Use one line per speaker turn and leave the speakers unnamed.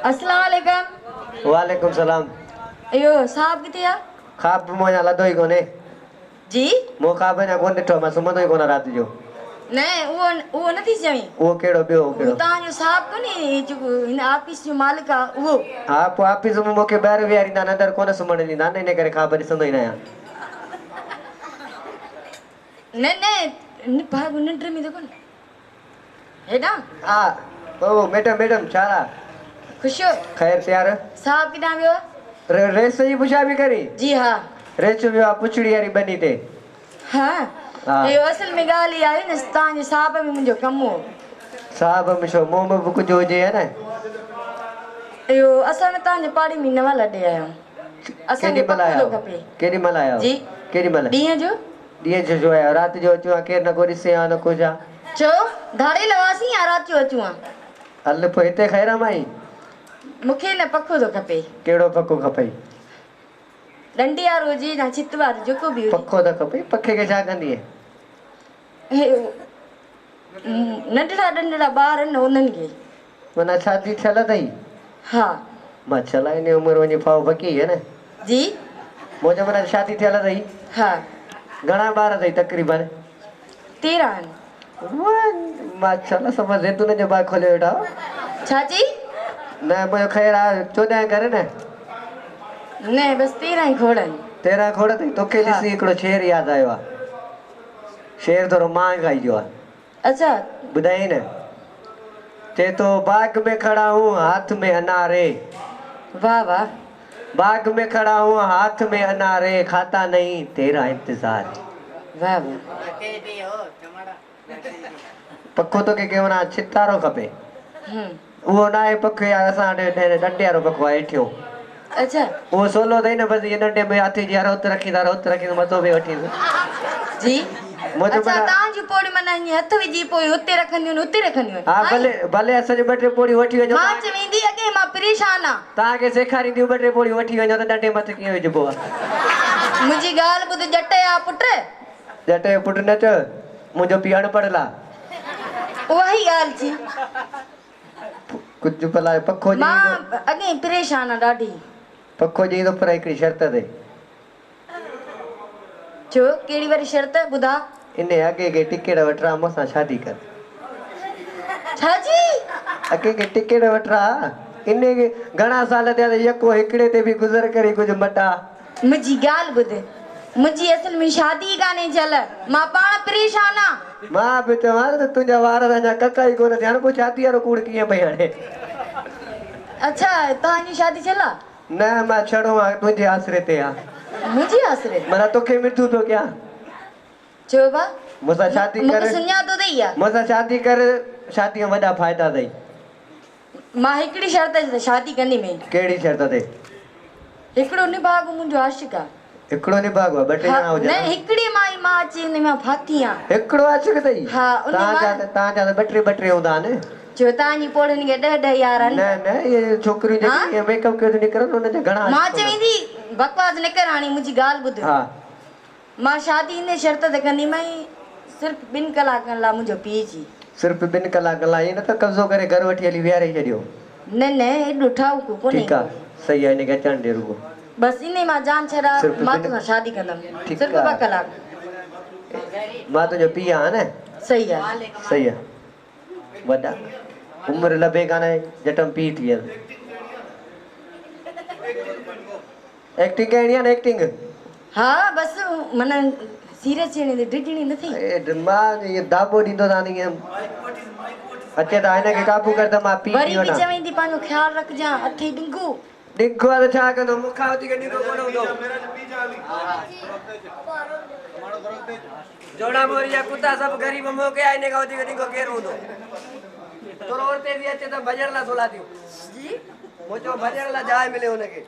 अस्सलाम वालेकुम।
वालेकुम सलाम।
अयो साहब किथे आ?
खाब मोजा लदो ही कोने
जी
मो खाब ना कोन ॾिठो मां सुम्हंदो ई कोन रात जो।
न उहो नथी चवी।
वो केड़ो बियो केड़ो?
तव्हांजो साहब कोन्हे जेको हिन ऑफिस जो मालिक आ उहो?
हा पो ऑफिस में मोके ॿाहिरि विहारींदा न अंदरि कोन सुम्हण ॾींदा न इन करे खाब ॾिसंदो ई न आहियां।
न भाग निंड में तो कोन हेडा।
हा ओ मैडम मैडम छारा
खुश हो?
खैर प्यार
साहब किथां वियो?
रेस जी पुछा भी करी?
जी हा
रेस वियो आहे पुछड़ी वारी बनी ते।
हा
हा
इहो असल में ॻाल्हि इहा आहे न तव्हांजे साहब में मुंहिंजो कमु हो।
साहब में छो मुंहुं में कुझु हुजे है न?
इहो असां न तव्हांजे पाड़ी में नवां लॾे आया आहियूं। असांखे
केॾी महिल
पको
आया
थो
हो?
खपे।
केॾी महिल आया हो?
जी
केॾी महिल?
ॾींहं जो।
ॾींहं जो आया रात जो अचो केर न को ॾिसे आ न कुछ आ।
छो धाड़े लवासी या रात जो अचूं?
हल पोइ हिते खैर माई
मूंखे न पको थो खपे।
केड़ो पको खपई?
डंडी वारो हुजे या छित वारो जेको बि हुजे।
पको त खपई पखे के छा कंदी है?
नंढड़ा नंढड़ा ॿार आहिनि उन्हनि खे।
माना शादी थियल अथई?
हा
मां छला इन उमिरि वञी फाव बकी है न।
जी
मुंहिंजो माना शादी थियल अथई?
हा
घणा ॿार अथई तक़रीबन?
13 आहिनि।
मां छला समझ जैतून जो बाग खोले वेठा हो।
छा चई?
न मुंहिंजो ख़ैर आहे 14 करे न।
न बस 13 ई खोड़ आहिनि।
13 खोड़ अथई तोखे
हा।
ॾिसी हिकिड़ो शेर यादि आयो आहे। शेर थोरो मां ॻाइजो आहे।
अच्छा
ॿुधाई न चए तो बाग में खड़ा हूँ हाथ में अनारे।
वाह वाह।
बाग में खड़ा हूँ हाथ में अनारे खाता नहीं तेरा इंतजार।
वाह वाह।
पखो तो के वना छितारो खपे। उहो ना आहे पखो यार असां वटि डंडे वारो पखो आहे हेठियो।
अच्छा
वो सोलो अथई न बसि इहे नंढे में हथ जी रोत रखींदा मथो बि वठी
जी।
मुंहिंजो
अच्छा
माना
तव्हांजी पोड़ी माना ईअं हथ विझी पोइ हुते रखंदियूं आहिनि हुते रखंदियूं
हा
आहिनि?
भले भले असांजो 2-3 पोड़ी वठी वञो।
मां चवंदी अॻे मां परेशान आ।
तव्हांखे सेखारींदियूं 2-3 पोड़ी वठी वञो त डंडे मथे कीअं विझबो आहे।
मुंहिंजी ॻाल्हि ॿुध जट या पुट।
जट जो पुट न चओ मुंहिंजो पीउ अनपढ़ ला।
उहा ई ॻाल्हि थी।
कुझु भला पखो जी
मां अॻे परेशान आ ॾाढी।
पखो जी तो पर हिकिड़ी शर्त अथई।
छो कहिड़ी वारी शर्त ॿुधा?
इन अॻे के टिकेट वठरा मूंसां शादी कर।
छा जी?
अॻे के टिकेट वठरा इन के घणा साल थिया यको हिकिड़े ते बि गुज़र करे कुझु मटा।
मुंहिंजी ॻाल्हि ॿुध मुंहिंजी असल में शादी कान्हे थियल मां पाण परेशान आ।
मां बि चवां त तुंहिंजा वार अञा कका ई कोन थिया पोइ शादी वारो कूड़ कीअं पई हणे।
अच्छा तव्हांजी शादी थियल आ?
न मां छड़ो आहे तुंहिंजे आसरे ते आहे।
मुंहिंजी आसरे?
माना तोखे मृत्यु थो कयां।
छो बा?
मूंसां शादी कर।
मूंखे सुञातो अथई या?
मूंसां शादी कर शादी में वॾा फ़ाइदा अथई।
मां हिकिड़ी शर्त ते शादी कंदी में।
कहिड़ी शर्त ते?
हिकिड़ो निभाग मुंहिंजो आशिक आ।
हिकिड़ो निभाग आहे 2-3 ॼणा हुजनि?
न हिकिड़ी मां अची हिन में फाथी आ।
हिकिड़ो आशिक अथई?
हा
तव्हांजा त 2-3 हूंदा आहिनि।
जो तव्हांजी पोड़नि खे 10 यार आहिनि।
न इहे छोकिरियूं जेके मेकअप कयो निकिरनि उनजा घणा।
मां चवंदी बकवास न कर हाणे मुंहिंजी ॻाल्हि ॿुध।
हा
मां शादी इन शर्त ते कंदी मई सिर्फ़ 2 कलाकनि लाइ मुंहिंजो पीउ जी।
सिर्फ़ 2 कलाकनि लाइ ईअं न त कब्ज़ो करे घर वठी हली विहारे छॾियो।
न एॾो ठाहु कोन्हे।
ठीकु आहे सही आहे इनखे अचणु ॾे रुगो।
बसि इन मां जान छॾा मां तोसां शादी कंदमि सिर्फ़ 2 कलाक।
मां तुंहिंजो पीउ आहियां न?
सही आहे।
सही आहे वॾा उमिरि लभे कान्हे जटम पीउ थी वियल। एक्टिंग करणी आहे न एक्टिंग?
हा बसि माना सीरियस थियणी डिॼणी न थी।
मां इहो दाबो ॾींदो तव्हां ईअं अचे त हिनखे काबू कर त मां पीउ
वरी
थी
बि
वञा।
चवंदी पंहिंजो ख़्यालु रखजांइ अथई ॾिंगू।
ॾिंगो आहे त छा कंदो मूंखां वधीक ॾिंगो कोन हूंदो। जोड़ा मोरिया कुत्ता सभु ग़रीब मोके आहे हिन खां वधीक ॾिंगो केरु हूंदो? थोरो उते बि अचे त भॼण लाइ सोला थियूं। जी मुंहिंजो भॼण लाइ जाइ मिले हुनखे।